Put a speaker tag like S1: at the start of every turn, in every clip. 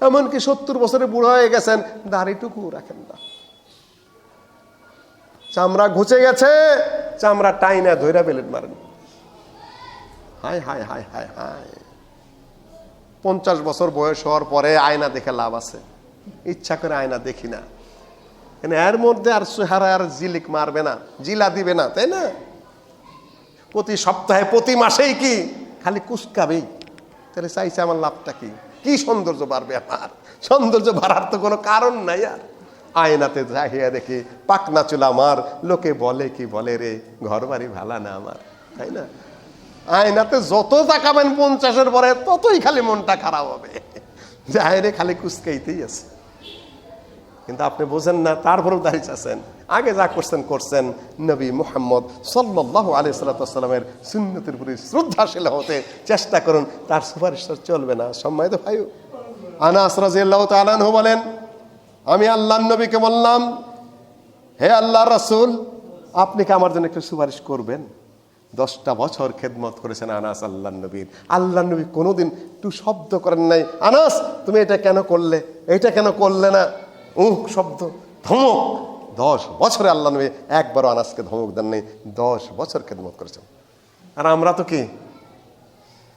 S1: এমনকি 70 বছরে বুড়ো হয়ে গেছেন, দাড়িটুকু রাখেন না। চামড়া ঘুচে গেছে, চামড়া টাইনা ধইরা বেলেট মারেন। হায় হায় হায় হায় হায়। 50 বছর বয়স হওয়ার পরে আয়না দেখে লাভ আছে? ইচ্ছা করে আয়না দেখি না, এর মধ্যে আর চেহারা আর জিলিক মারবে না, জিলা দিবে না, তাই না? প্রতি সপ্তাহে প্রতি মাসেই কি খালি কুচকাবেই, তাহলে চাইছে আমার লাভটা কি? কি সৌন্দর্য বাড়বে আমার? সৌন্দর্য বাড়ার তো কোনো কারণ নাই। আর আয়নাতে চাহিয়া দেখি পাকনা চুলা আমার, লোকে বলে কি বলে রে, ঘর বাড়ি ভালা না আমার, তাই না? আয়নাতে যত তাকাবেন 50-এর পরে ততই খালি মনটা খারাপ হবে, যায় রে খালি কুচকাইতেই আছে। কিন্তু আপনি বোঝেন না, তারপরেও দাঁড়িয়ে আছেন। আগে যা করছেন করছেন, নবী মুহাম্মদ সাল্লাল্লাহু আলাইহি ওয়াসাল্লামের সুন্নতের প্রতি শ্রদ্ধাশীল হতে চেষ্টা করুন, তার সুপারিশ চলবে না। সম্মানিত ভাই, আনাস রাদিয়াল্লাহু তাআলা আনহু বলেন, আমি আল্লাহর নবীকে বললাম, হে আল্লাহর রাসূল, আপনি কি আমার জন্য একটু সুপারিশ করবেন? 10টা বছর খেদমত করেছেন আনাস আল্লাহর নবীর। আল্লাহর নবী কোনোদিন একটু শব্দ করেন নাই, আনাস তুমি এটা কেন করলে, এটা কেন করলে না, শব্দ, ধমক। 10 বছরে আল্লাহ নবী একবারও আনাসকে ধমক দেন নাই, 10 বছর খেদমত করেছেন। আর আমরা তো কি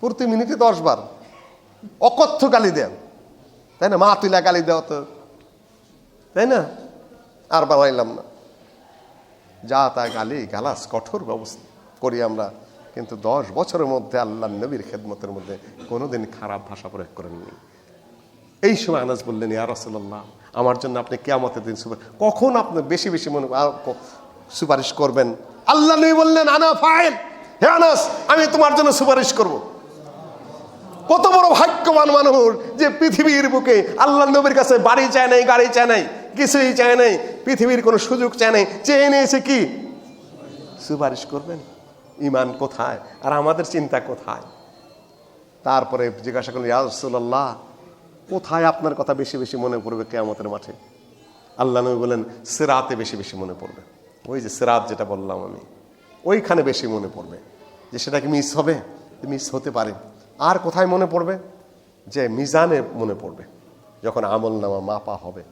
S1: প্রতি মিনিটে 10 বার অকথ্য গালি দেন, তাই না? মা তুইলা গালি দেওয়া তো, তাই না? আর বানাইলাম না, যা তা গালি গালাস কঠোর ব্যবস্থা করি আমরা, কিন্তু 10 বছরের মধ্যে আল্লাহর নবীর খেদমতের মধ্যে কোনোদিন খারাপ ভাষা প্রয়োগ করেননি। এই সময় আনাস বললেন, ইয়া রাসূলুল্লাহ, আমার জন্য আপনি কিয়ামতের দিন কখন আপনি বেশি বেশি সুপারিশ করবেন? আল্লাহ নবী বললেন, আনা ফাইল, হে আনাস, আমি তোমার জন্য সুপারিশ করব। কত বড় ভাগ্যবান মানুষ যে পৃথিবীর বুকে আল্লাহর নবীর কাছে বাড়ি চায় নাই, গাড়ি চায় নাই, কিছুই চায় নাই, পৃথিবীর কোনো সুযোগ চায় নাই, চেয়ে নিয়েছে কি সুপারিশ করবেন। ঈমান কোথায় আর আমাদের চিন্তা কোথায়? তারপরে জিজ্ঞাসা করলেন, ইয়া রাসূলুল্লাহ, কোথায় আপনার কথা বেশি বেশি মনে পড়বে কিয়ামতের মাঠে? আল্লাহ নবী বলেন, সিরাতে বেশি বেশি মনে পড়বে। ওই যে সিরাত যেটা বললাম আমি, ওইখানে বেশি মনে পড়বে। যে সেটা কি মিস হবে? মিস হতে পারে। আর কোথায় মনে পড়বে? যে মিজানে মনে পড়বে, যখন আমল নামা মাপা হবে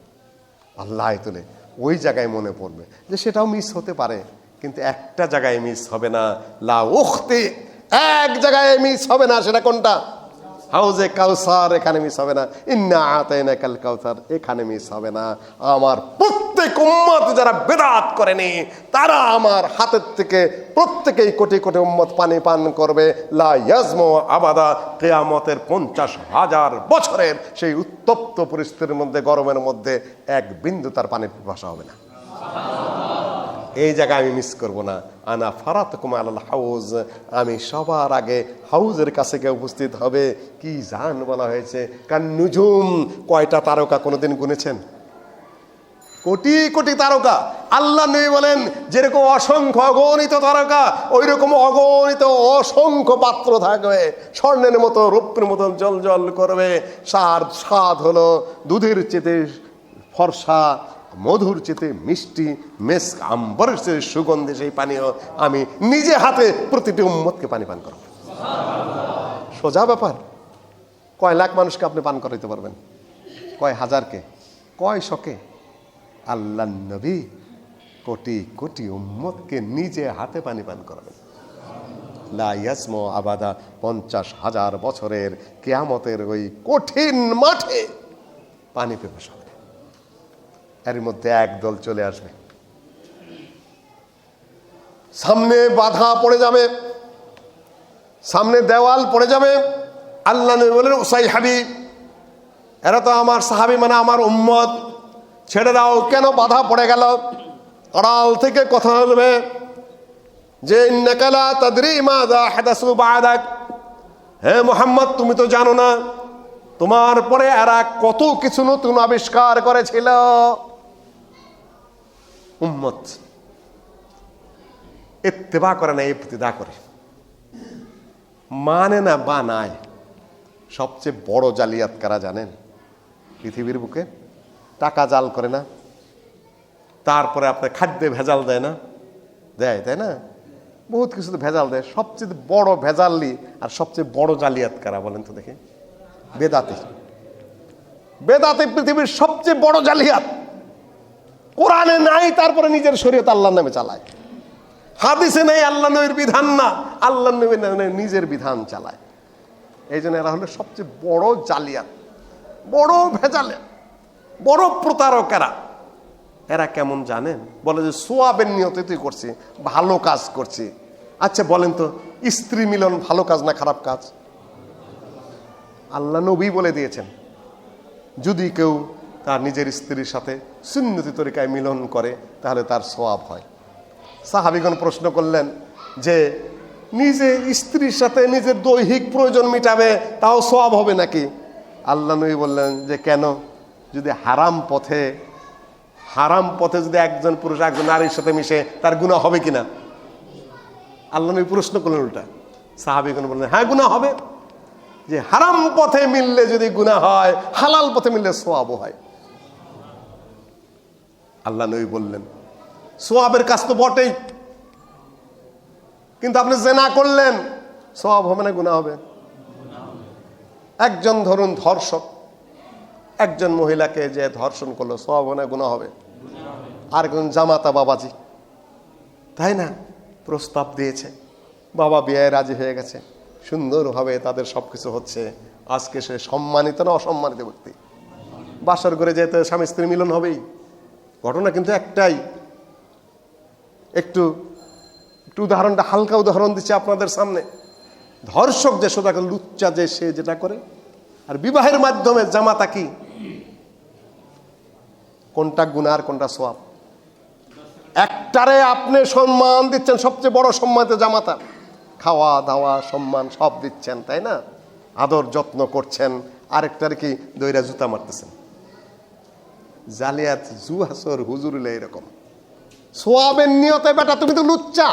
S1: আল্লাহ তুলে, ওই জায়গায় মনে পড়বে। যে সেটাও মিস হতে পারে, কিন্তু একটা জায়গায় মিস হবে না, লা উখতি, এক জায়গায় মিস হবে না। সেটা কোনটা? হাউজে কাউসার, এখানে মিস হবে না। ইন্না আতাইনাকাল কাউসার, এখানে মিস হবে না। আমার প্রত্যেক উম্মত যারা বেদাত করেনি, তারা আমার হাতের থেকে প্রত্যেকেই কোটি কোটি উম্মত পানি পান করবে, লা ইয়াজমু আবাদা, কিয়ামতের 50,000 বছরের সেই উত্তপ্ত পরিস্থিতির মধ্যে, গরমের মধ্যে এক বিন্দু তার পানির পিপাসা হবে না। এই জায়গায় আমি মিস করব না। আনা ফারাতুকুম আলাল হাউজ, আমি সবার আগে হাউজের কাছে গিয়ে উপস্থিত হবে। কি জান বলা হয়েছে, কান নুজুম, কয়টা তারকা কোনোদিন গুনেছেন? কোটি কোটি তারকা। আল্লাহ নবী বলেন, যেরকম অসংখ্য অগণিত তারকা, ওই রকম অগণিত অসংখ্য পাত্র থাকবে, স্বর্ণের মতো রৌপ্যের মতো জল জল করবে। স্বাদ হলো দুধের চেতে ফর্সা, মধুর চেতে মিষ্টি, মেস্ক আম্বরের চেতে সুগন্ধি সেই পানীয় আমি নিজে হাতে প্রতিটি উম্মতকে পানি পান করব। সোজা ব্যাপার। কয় লাখ মানুষকে আপনি পান করাইতে পারবেন? কয় হাজারকে? কয় শকে? আল্লাহ নবী কোটি কোটি উম্মতকে নিজে হাতে পানি পান করাবেন। লা ইয়াসমু আবাদা, 50,000 বছরের কিয়ামতের ওই কঠিন মাঠে পানি পিপাসা হবে। এর মধ্যে একদল চলে আসবে, সামনে বাধা পড়ে যাবে, সামনে দেওয়াল পড়ে যাবে। আল্লাহ নবী বলেন, উসাই হাবিব, এরা তো আমার সাহাবী, মানে আমার উম্মত, ছেড়ে দাও। কেন বাধা পড়ে গেল? আড়াল থেকে কথা বলবে যে, ইন্নাকা লা তাদরি মাযা হাদাসু বা'দাক, হে মুহাম্মদ, তুমি তো জানো না তোমার পরে এরা কত কিছু নতুন আবিষ্কার করেছিল। উম্মত ইত্তেবা করে না, ইবতিদা করে, মানে না, বানায়। সবচেয়ে বড় জালিয়াত কারা জানেন পৃথিবীর বুকে? টাকা জাল করে না, তারপরে আপনার খাদ্যে ভেজাল দেয় না, দেয়, তাই না? বহুত কিছুতে ভেজাল দেয়। সবচেয়ে বড় ভেজালি আর সবচেয়ে বড় জালিয়াত কারা বলেন তো দেখি? বেদাতি। বেদাতে পৃথিবীর সবচেয়ে বড় জালিয়াত। কোরআনে নাই, তারপরে নিজের শরীয়ত আল্লাহর নামে চালায়। হাদিসে নেই, আল্লাহ নবীর বিধান না, আল্লাহ নবীর নামে নিজের বিধান চালায়। এই জন্য এরা হলো সবচেয়ে বড় জালিয়াত, বড় ভেজালে, বড় প্রতারকেরা। এরা কেমন জানেন? বলে যে সোয়াবের নিয়তে তুই করছি, ভালো কাজ করছি। আচ্ছা বলেন তো, স্ত্রী মিলন ভালো কাজ না খারাপ কাজ? আল্লাহ নবী বলে দিয়েছেন, যদি কেউ তার নিজের স্ত্রীর সাথে সুন্নতি তরিকায় মিলন করে তাহলে তার সোয়াব হয়। সাহাবীগণ প্রশ্ন করলেন যে নিজে স্ত্রীর সাথে নিজের দৈহিক প্রয়োজন মিটাবে তাও সোয়াব হবে নাকি? আল্লাহ নবী বললেন যে কেন? যদি হারাম পথে যদি একজন পুরুষ একজন নারীর সাথে মিশে তার গুনাহ হবে কিনা? আল্লাহ নবী প্রশ্ন করলেন উল্টা। সাহাবীগণ বললেন হ্যাঁ, গুনাহ হবে। যে হারাম পথে মিললে যদি গুনাহ হয়, হালাল পথে মিললে সোয়াবও হয়। আল্লাহ নবী বললেন সোয়াবের কাজ তো বটেই, কিন্তু আপনি জেনা করলেন, সোয়াব হবে না গুনাহ হবে? একজন ধরুন ধর্ষক একজন মহিলাকে যে ধর্ষণ করলো, সোয়াব হবে না গুনাহ হবে? আর একজন জামাতা বাবাজি, তাই না, প্রস্তাব দিয়েছে, বাবা বিয়ে রাজি হয়ে গেছে, সুন্দরভাবে তাদের সবকিছু হচ্ছে। আজকে সে সম্মানিত না অসম্মানিত ব্যক্তি? বাসর করে যেতে স্বামী স্ত্রী মিলন হবেই। ঘটনা কিন্তু একটাই। একটু উদাহরণটা, হালকা উদাহরণ দিচ্ছি আপনাদের সামনে। ধর্ষক যে সোজা লুচ্চা যে সে যেটা করে, আর বিবাহের মাধ্যমে জামাতা কি, কোনটা গুনাহ আর কোনটা সওয়াব? একটারে আপনি সম্মান দিচ্ছেন, সবচেয়ে বড় সম্মানিত জামাতা, খাওয়া দাওয়া সম্মান সব দিচ্ছেন, তাই না, আদর যত্ন করছেন। আরেকটার কি দইরা জুতা মারতেছেন। জালিয়াত জুহাসর হুজুরুল এরকম সোয়াবের নিয়তে বেটা তুমি তো লুচ্চা।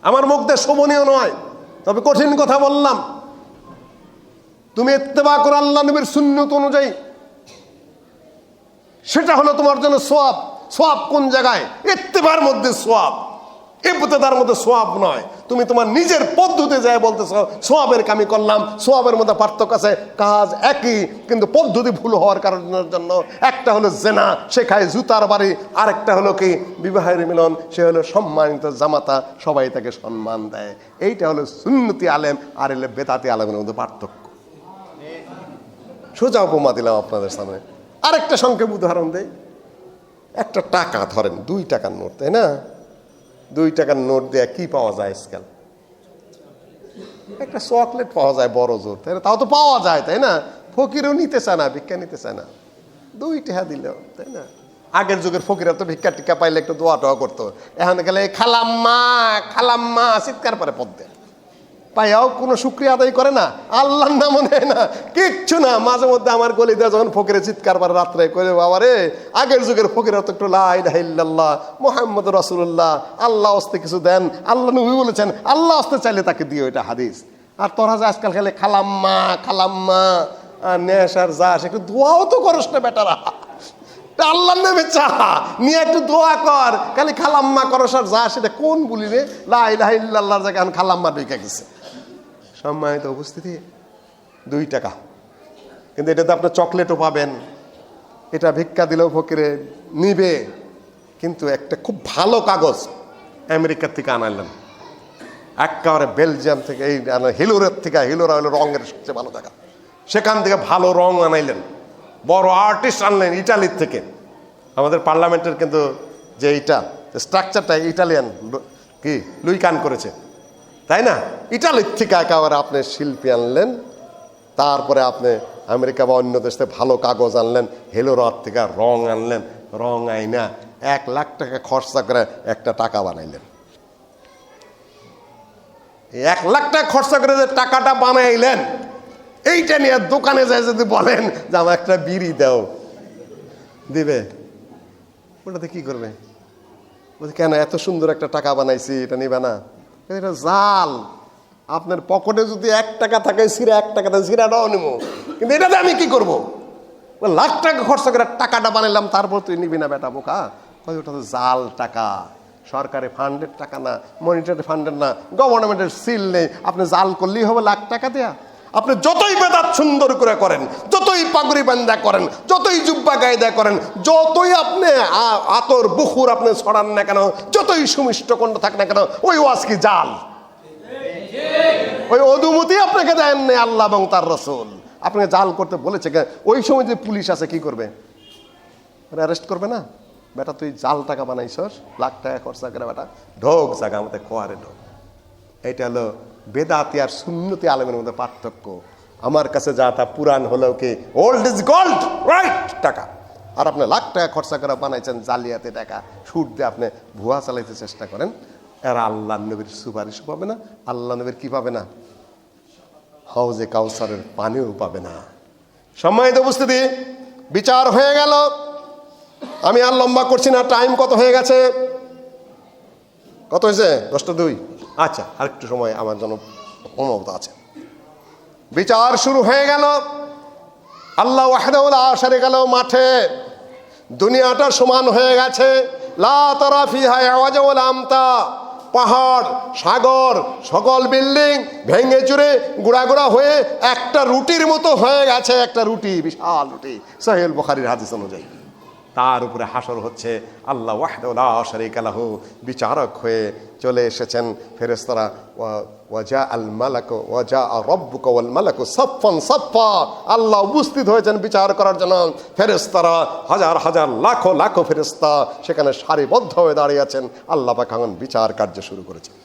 S1: আমার মুখ দিয়ে শোভনীয় নয়, তবে কঠিন কথা বললাম। তুমি ইত্তেবা করো আল্লাহ নবীর সুন্নত অনুযায়ী, সেটা হলো তোমার জন্য সোয়াব। সোয়াব কোন জায়গায়? ইত্তেবার মধ্যে সোয়াব, ইবতেদার মধ্যে সোয়াব নয়। তুমি তোমার নিজের পদ্ধতি যায় বলতেছ সোয়াবের কামি করলাম। সোয়াবের মধ্যে পার্থক্য আছে, কাজ একই কিন্তু পদ্ধতি ভুল হওয়ার কারণের জন্য। একটা হলো জেনা, সে খায় জুতার বাড়ি। আরেকটা হলো কি বিবাহের মিলন, সে হলো সম্মানিত জামাতা, সবাই তাকে সম্মান দেয়। এইটা হলো সুন্নতি আলেম আর এলে বেদাতি আলেমের মধ্যে পার্থক্য। সোজা উপমা দিলাম আপনাদের সামনে। আরেকটা সংক্ষেপ উদাহরণ দেই। একটা টাকা ধরেন, 2 টাকার নোট, তাই না? 2 টাকার নোট দিয়ে কি পাওয়া যায় আজকাল? একটা চকলেট পাওয়া যায় বড় জোর, তাই না? তাও তো পাওয়া যায়, তাই না? ফকিরও নিতে চায় না, ভিক্ষা নিতে চায় না, 2 টাকা দিলেও, তাই না? আগের যুগের ফকিরা তো ভিক্ষা টিক্ষা পাইলে একটু দোয়া টোয়া করতো। এখন গেলে খালাম্মা খালাম্মা চিৎকার করে পদ্মে পাইয়াও কোনো শুক্রিয়া আদায় করে না, আল্লাহর নামও নেয় না, কিচ্ছু না। মাঝে মধ্যে আমার গলিতে যখন ফকিরে চিৎকার পারে রাত্রে করে, বাবারে আগের যুগের ফকিরা তো একটু লা ইলাহা ইল্লাল্লাহ মুহাম্মাদুর রাসূলুল্লাহ, আল্লাহ হস্তে কিছু দেন, আল্লাহ নবী বলেছেন আল্লাহ হস্তে চাইলে তাকে দিও, এটা হাদিস। আর তোরা যে আজকাল খেলে খালাম্মা খালাম্মা নেশার যাস, একটু দোয়াও তো করস না বেটারা, আল্লাহর নামে চা নিয়ে একটু দোয়া কর, খালি খালাম্মা করস আর যা, সেটা কোন বলি রে? লা ইলাহা ইল্লাল্লাহর জায়গায় এখন খালাম্মা ঢুকে গেছে। সম্মানিত উপস্থিতি, 2 টাকা, কিন্তু এটাতে আপনি চকলেটও পাবেন, এটা ভিক্ষা দিলেও ফকিরে নিবে। কিন্তু একটা খুব ভালো কাগজ আমেরিকার থেকে আনাইলেন, একেবারে বেলজিয়াম থেকে, এই হিলোরের থেকে, হিলোরা হলো রঙের সবচেয়ে ভালো জায়গা, সেখান থেকে ভালো রং আনাইলেন, বড় আর্টিস্ট আনলেন ইটালির থেকে। আমাদের পার্লামেন্টের কিন্তু যে এইটা স্ট্রাকচারটা ইটালিয়ান কি লুইকান করেছে, তাই না? ইটালির থেকে একেবারে আপনি শিল্পী আনলেন, তারপরে আপনি আমেরিকা বা অন্য দেশ থেকে ভালো কাগজ আনলেন, হেলোরার থেকে রং আনলেন, রং আইনা 1 লাখ টাকা খরচা করে একটা টাকা বানাইলেন। 1 লাখ টাকা খরচা করে যে টাকাটা বানাইলেন, এইটা নিয়ে দোকানে যায় যদি বলেন যে আমার একটা বিড়ি দাও, দিবে? ওটাতে কি করবে? বলছে কেন, এত সুন্দর একটা টাকা বানাইছি, এটা নিবে না? এটা জাল। আপনার পকেটে যদি 1 টাকা থাকে, সিরা 1 টাকা থাকে, সিরাটাও নিব, কিন্তু এটাতে আমি কি করবো? লাখ টাকা খরচা করে টাকাটা বানাইলাম, তারপর তুই নিবি না বেটা বোকা? ওটা তো জাল টাকা, সরকারি ফান্ডের টাকা না, মনিটারি ফান্ডের না, গভর্নমেন্টের সিল নেই, আপনি জাল করলেই হবে লাখ টাকা দেয়া। আপনি যতই বেদাত সুন্দর করে করেন, যতই পাগড়ি বান্ধা করেন, যতই জুব্বা গায়দা করেন, যতই আপনি আতর বুখুর আপনি ছড়ান না কেন, যতই সুমিষ্ট কণ্ঠ থাক না কেন, ওই ওয়াজ কি জাল? ওই অনুমতি আপনাকে দেন না আল্লাহ এবং তার রাসূল। আপনাকে জাল করতে বলেছে, ওই সময় যে পুলিশ আছে কি করবে? অ্যারেস্ট করবে না? বেটা তুই জাল টাকা বানাইছস, লাখ টাকা খরচা করে, বেটা ঢোক জায়গা আমাদের খোয়ারে ঢোক। এটা হলো বেদাতি আর সুন্নতি আলেমের মধ্যে পার্থক্য। আমার কাছে যা তা পুরান হলেও কি ওল্ড ইজ গোল্ড, রাইট টাকা। আর আপনি লাখ টাকা খরচা করে বানাইছেন জালিয়াতি টাকা, সুদ দিয়ে আপনি ভুয়া চালাইতে চেষ্টা করেন, এরা আল্লাহ নবীর সুপারিশও পাবে না, আল্লাহ নবীর কি পাবে না? হাউজে কাউসারের পানিও পাবে না। সম্মানিত উপস্থিতি, বিচার হয়ে গেল। আমি আর লম্বা করছি না, টাইম কত হয়ে গেছে? কত হয়েছে? 10:02। আচ্ছা, আরেকটু সময় আমার জন্য অনুমতি আছে। বিচার শুরু হয়ে গেল। আল্লাহ ওয়াহদাহু লা শারীকা লাহু মাঠে দুনিয়াটা সমান হয়ে গেছে। লা তারা ফিহা ইওয়াজা ওয়ালা আমতা। পাহাড়, সাগর, সকল বিল্ডিং ভেঙে চুরে গুড়া হয়ে একটা রুটির মতো হয়ে গেছে। একটা রুটি, বিশাল রুটি, সহিহ বুখারীর হাদিস অনুযায়ী। তার উপরে হাসর হচ্ছে। আল্লাহ ওয়াহদাহু লা শারীকা লাহু বিচারক হয়ে চলে এসেছেন। ফেরেশতারা ওয়াজা আল মালাকু ওয়াজা রাব্বুকা ওয়াল মালাকু সাফফান সাফফা। আল্লাহ উপস্থিত হয়েছেন বিচার করার জন্য। ফেরেশতারা হাজার হাজার লাখো লাখো ফেরেশতা সেখানে সারিবদ্ধ হয়ে দাঁড়িয়ে আছেন। আল্লাহ পাক এখন বিচার কার্য শুরু করেছেন।